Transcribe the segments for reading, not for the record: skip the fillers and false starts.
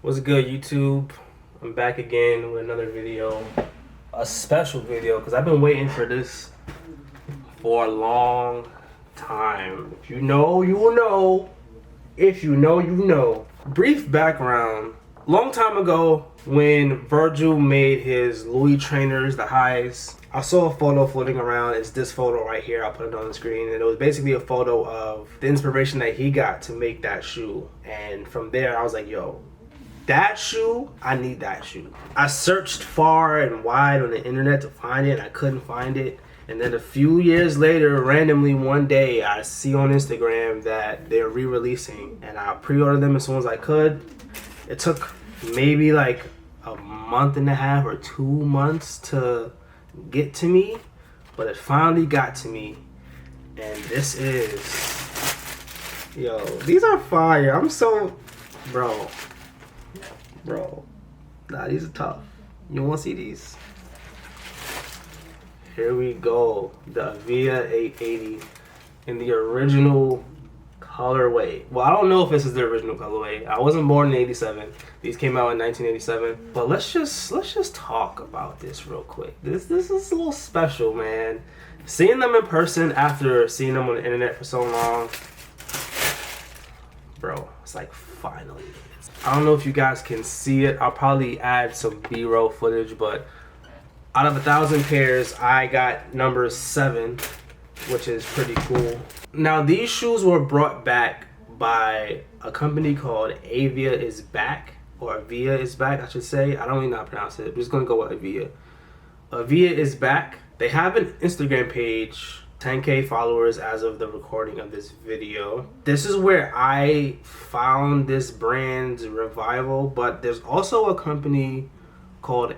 What's good, YouTube? I'm back again with another video, a special video, because I've been waiting for this for a long time. If you know, you will know. If you know, you know. Brief background. Long time ago, when Virgil made his Louis trainers, the highs, I saw a photo floating around. It's this photo right here. I'll put it on the screen. And it was basically a photo of the inspiration that he got to make that shoe. And from there, I was like, yo, that shoe, I need that shoe. I searched far and wide on the internet to find it, and I couldn't find it. And then a few years later, randomly one day, I see on Instagram that they're re-releasing, and I pre-ordered them as soon as I could. It took maybe like a month and a half or 2 months to get to me, but it finally got to me. And this is, yo, these are fire. I'm so, bro, nah, these are tough. You want to see these? Here we go, the Avia 880 in the original colorway. Well, I don't know if this is the original colorway. I wasn't born in '87. These came out in 1987. But let's just talk about this real quick. This is a little special, man. Seeing them in person after seeing them on the internet for so long, bro, it's like finally. I don't know if you guys can see it. I'll probably add some B-roll footage, but out of 1,000 pairs, I got number 7, which is pretty cool. Now, these shoes were brought back by a company called Aviaisback, or Aviaisback, I should say. I don't even know how to pronounce it. I'm just gonna go with Avia. Aviaisback. They have an Instagram page, 10K followers as of the recording of this video. This is where I found this brand's revival, but there's also a company called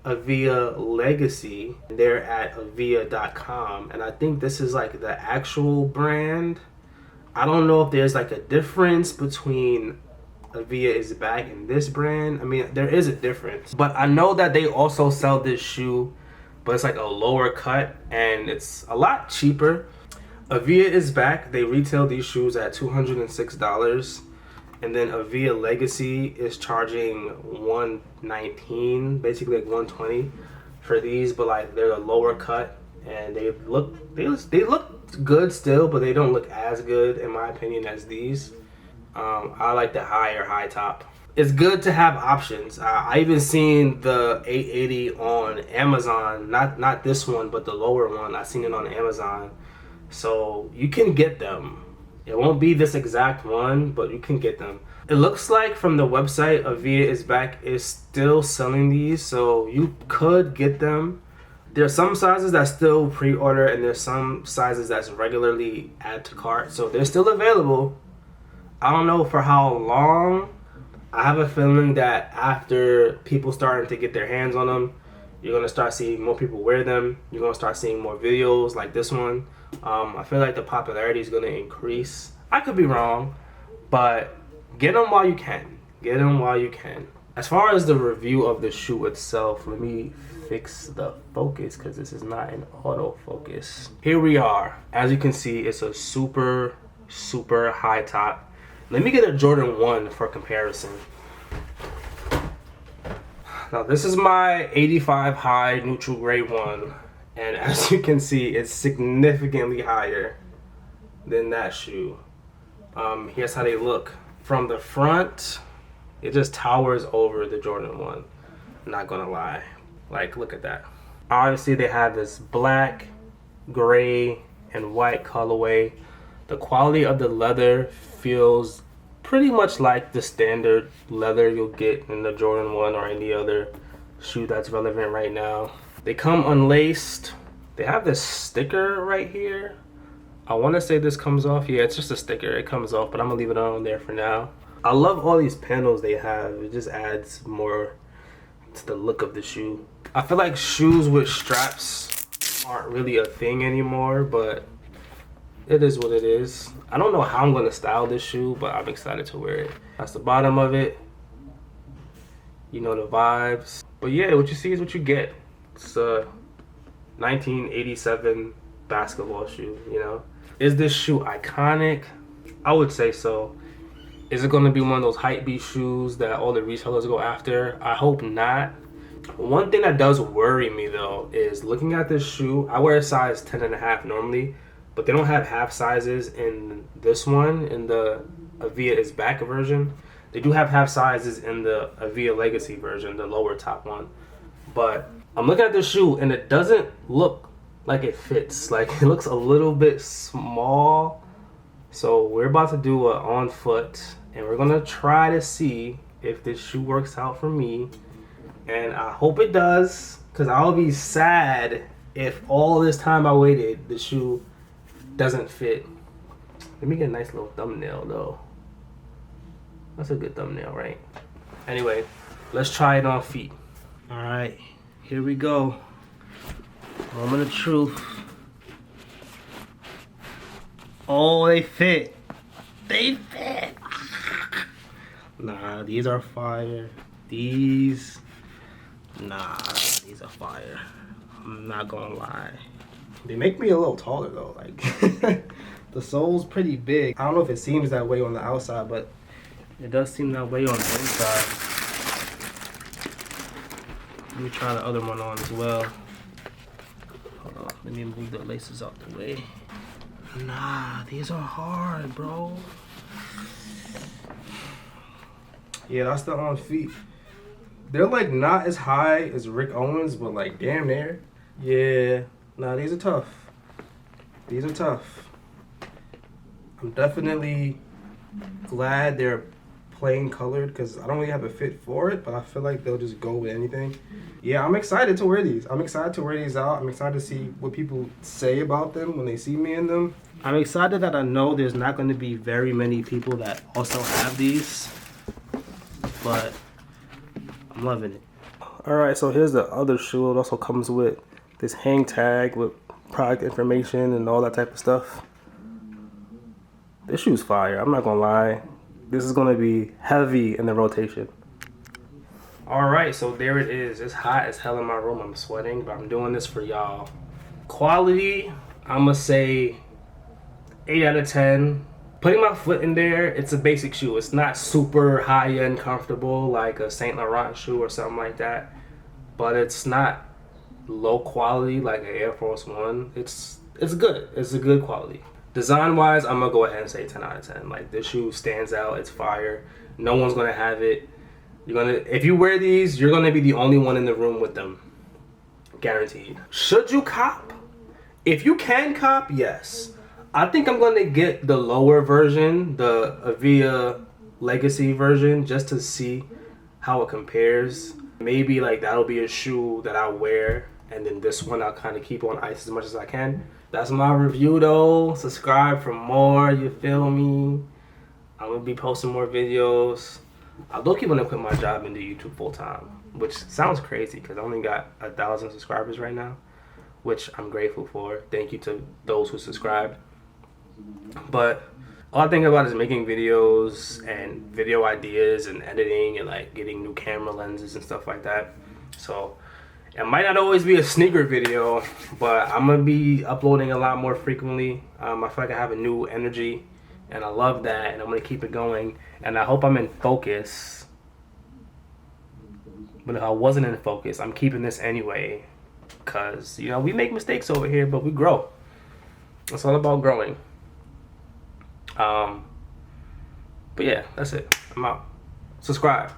Avia Legacy. They're at avia.com, and I think this is like the actual brand. I don't know if there's like a difference between Aviaisback and this brand. I mean, there is a difference, but I know that they also sell this shoe, but it's like a lower cut and it's a lot cheaper. Aviaisback, they retail these shoes at $206. And then Avia Legacy is charging $119, basically like $120 for these, but like they're a lower cut and they look good still, but they don't look as good in my opinion as these. I like the high top. It's good to have options. I even seen the 880 on Amazon, not this one, but the lower one. I seen it on Amazon, so you can get them. It won't be this exact one, but you can get them. It looks like from the website, Aviaisback is still selling these, so you could get them. There's some sizes that still pre-order, and there's some sizes that's regularly add to cart, so they're still available. I don't know for how long. I have a feeling that after people starting to get their hands on them, you're gonna start seeing more people wear them. You're gonna start seeing more videos like this one. I feel like the popularity is gonna increase. I could be wrong, but get them while you can. Get them while you can. As far as the review of the shoe itself, let me fix the focus because this is not an autofocus. Here we are. As you can see, it's a super high top. Let me get a Jordan 1 for comparison. Now this is my 85 high neutral gray one, and as you can see, it's significantly higher than that shoe. Here's how they look. From the front, it just towers over the Jordan 1. I'm not gonna lie. Like, look at that. Obviously they have this black, gray, and white colorway. The quality of the leather feels pretty much like the standard leather you'll get in the Jordan 1 or any other shoe that's relevant right now. They come unlaced. They have this sticker right here. I want to say this comes off. Yeah, it's just a sticker. It comes off, but I'm gonna leave it on there for now. I love all these panels they have. It just adds more to the look of the shoe. I feel like shoes with straps aren't really a thing anymore, but it is what it is. I don't know how I'm gonna style this shoe, but I'm excited to wear it. That's the bottom of it. You know the vibes. But yeah, what you see is what you get. It's a 1987 basketball shoe, you know? Is this shoe iconic? I would say so. Is it going to be one of those hype beast shoes that all the resellers go after? I hope not. One thing that does worry me though is looking at this shoe. I wear a size 10.5 normally, but they don't have half sizes in this one, in the Aviaisback version. They do have half sizes in the Avia Legacy version, the lower top one. But I'm looking at this shoe and it doesn't look like it fits. Like, it looks a little bit small. So we're about to do a on foot and we're gonna try to see if this shoe works out for me. And I hope it does, because I'll be sad if all this time I waited, the shoe doesn't fit. Let me get a nice little thumbnail though. That's a good thumbnail, right? Anyway, let's try it on feet. All right, here we go. Moment of truth. Oh, they fit. They fit. Nah, these are fire. These are fire. I'm not gonna lie. They make me a little taller though. Like, the sole's pretty big. I don't know if it seems that way on the outside, but it does seem that way on the inside. Let me try the other one on as well. Hold on, let me move the laces out the way. Nah, these are hard, bro. Yeah, that's the on feet. They're like not as high as Rick Owens, but like damn near. Yeah, nah, these are tough. These are tough. I'm definitely glad they're plain colored because I don't really have a fit for it, but I feel like they'll just go with anything. Yeah, I'm excited to wear these. I'm excited to wear these out. I'm excited to see what people say about them when they see me in them. I'm excited that I know there's not going to be very many people that also have these, but I'm loving it. Alright, so here's the other shoe. It also comes with this hang tag with product information and all that type of stuff. This shoe's fire, I'm not gonna lie. This is gonna be heavy in the rotation. Alright, so there it is. It's hot as hell in my room. I'm sweating, but I'm doing this for y'all. Quality, I'm gonna say 8 out of 10. Putting my foot in there, it's a basic shoe. It's not super high-end comfortable like a Saint Laurent shoe or something like that. But it's not low quality like an Air Force One. It's good. It's a good quality. Design-wise, I'm gonna go ahead and say 10 out of 10. Like, this shoe stands out. It's fire. No one's gonna have it. If you wear these, you're gonna be the only one in the room with them. Guaranteed. Should you cop? If you can cop, yes. I think I'm gonna get the lower version, the Avia Legacy version, just to see how it compares. Maybe like that'll be a shoe that I wear, and then this one I'll kind of keep on ice as much as I can. That's my review though. Subscribe for more, you feel me? I'm gonna be posting more videos. I low-key wanna quit my job and do YouTube full time, which sounds crazy because I only got 1,000 subscribers right now, which I'm grateful for. Thank you to those who subscribed. But all I think about is making videos and video ideas and editing and like getting new camera lenses and stuff like that. So it might not always be a sneaker video, but I'm gonna be uploading a lot more frequently. I feel like I have a new energy and I love that, and I'm gonna keep it going, and I hope I'm in focus. But if I wasn't in focus, I'm keeping this anyway, because you know, we make mistakes over here, but we grow. It's all about growing. But yeah, that's it. I'm out. Subscribe.